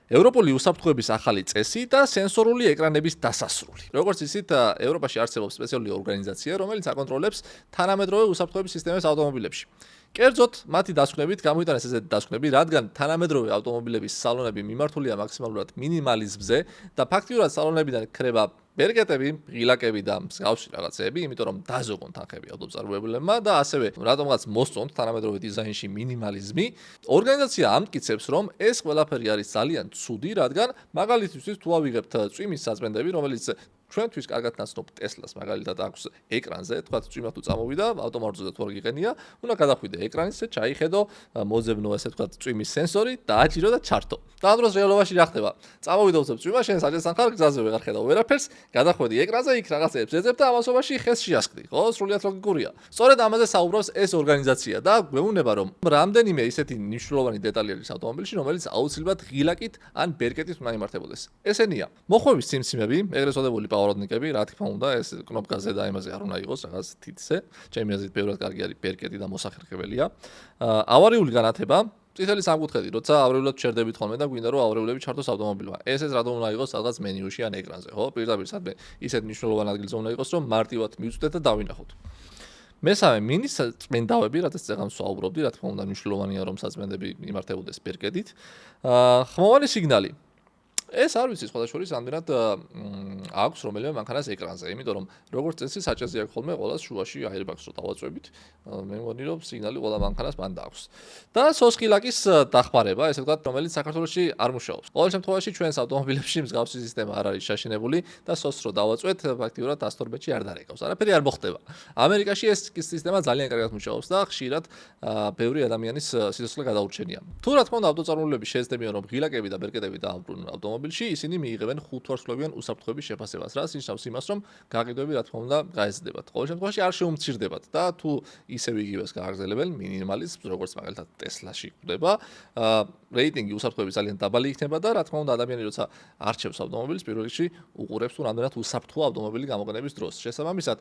ევროპული უსაფრთხოების ახალი წესი და სენსორული ეკრანების დასასრული. როგორც იცით, ევროპაში არსებობს სპეციალური ორგანიზაცია, რომელიც აკონტროლებს თანამედროვე უსაფრთხოების სისტემებს ავტომობილებში. კერძოდ, მათი დასკვნებით გამოიტანეს ესეთი დასკვნები, რადგან თანამედროვე ავტომობილების სალონები მიმართულია მაქსიმალურად მინიმალიზმზე და ფაქტიურად სალონებიდან ქრება ბერკეტები, ღილაკები და მსგავსი რაღაცეები, იმიტომ რომ დაზოგონ თანხები ავტომწარმოებლებმა და ასევე რატომღაც მოსწონთ თანამედროვე დიზაინში მინიმალიზმი, ორგანიზაცია ამტკიცებს, რომ ეს ყველაფერი არის ძალიან ცუდი, რადგან მაგალითისთვის თუ ავიღებთ წვიმის საწმენდები, რომელიც ჩვენთვის კარგად ნაცნობ ტესლას მაგალითად აქვს ეკრანზე, თქვა წვიმა თუ წამოვიდა, ავტომატურად თუ არ გიყენია, უნდა გადახვიდე ეკრანზე, ჩაიხედო, მოძებნო ესე თქვა წვიმის სენსორი, დააჭირო და ჩართო. და ამ დროს რეალობაში რა ხდება? წამოვიდა უცებ წვიმა, შენ საჭესთან ხარ, გზაზე ვეღარ ხედავ ვერაფერს, გადახვედი ეკრანზე, იქ რაღაცეებს ეძებ და ამასობაში ხეს შეასკდი, ხო? სრულიად ლოგიკურია. სწორედ ამაზე საუბრობს ეს ორგანიზაცია და გვეუბნება, რომ რამდენიმე ისეთი მნიშვნელოვანი დეტალი არის ავტომობილში, რომელიც აუცილებლად ღილაკით ან ბერკეტით უნდა იმართებოდეს. ესენია: მოხვევის სიმსიმები, ეგრეთ წოდებული პავროდნიკები, რა თქმა უნდა, ეს კნოპკაზე და იმაზე არ უნდა იყოს, რაღაც თითზე. ჩემი აზრით, ბევრად კარგი არის ბერკეტი და მოსახერხებელია. ავარიული განათება, წითელი სამკუთხედი, როცა ავრეულად ჩერდებით ხოლმე და გვინდა რომ ავრეულები ჩართოს ავტომობილმა. ესეც რატომ უნდა იყოს სადღაც მენიუში ან ეკრანზე, ხო? პირდაპირ სადმე ისეთ მნიშვნელოვან ადგილზე უნდა იყოს, რომ მარტივად მივწვდეთ და დავინახოთ. მესამე, მინის წმენდავები, რადგან წეგანს ვსაუბრობდი, რა თქმა უნდა, მნიშვნელოვანია რომ საწმენდები იმართებოდეს ბერკეტით. ხმოვანი სიგნალი. ეს არ ვიცი, სხვადასხვა ამდენად აქვს რომელიმე მანქანას ეკრანზე, იმიტომ რომ როგორც წესი საჭესზე აქვს ხოლმე ყოველას შუაში აირბაგს რო დავაწვევით, მე მგონი რომ სიგნალი ყველა მანქანას მანდ აქვს. და სოსხილაკის დახმარება, ესე ვთქვათ, რომელიც საქართველოში არ მუშაობს. ყოველ შემთხვევაში ჩვენს ავტომობილებში მსგავსი სისტემა არ არის შაშინებული და სოს რო დავაწვეთ, ფაქტიურად 112-ში არ დარეკავს. არაფერი არ მოხდება. ამერიკაში ეს სისტემა ძალიან კარგად მუშაობს და ხშირად ბევრი ადამიანის სიცოცხლე გადაურჩენია. თუ რა თქმა უნდა ავტოწარმოებლები შეეცდებიან რომ ღილაკები და ბერკეტები დააბრუნონ ავტომობილში, ისინი მიიღებენ 5 ვარსკვლავიან უსაფრთხოების შეფასებას, რაც ნიშნავს იმას, რომ გაყიდვები რა თქმა უნდა გაეზრდებათ. ყოველ შემთხვევაში არ შეუმცირდებათ და თუ ისევ იგივეს გააგრძელებენ მინიმალიზმს, როგორც მაგალითად ტესლაში გვხვდება, რეიტინგი უსაფრთხოების ძალიან დაბალი იქნება და რა თქმა უნდა ადამიანი როცა არჩევს ავტომობილს, პირველ რიგში უყურებს თუ რამდენად უსაფრთხოა ავტომობილი გამოყენების დროს. შესაბამისად,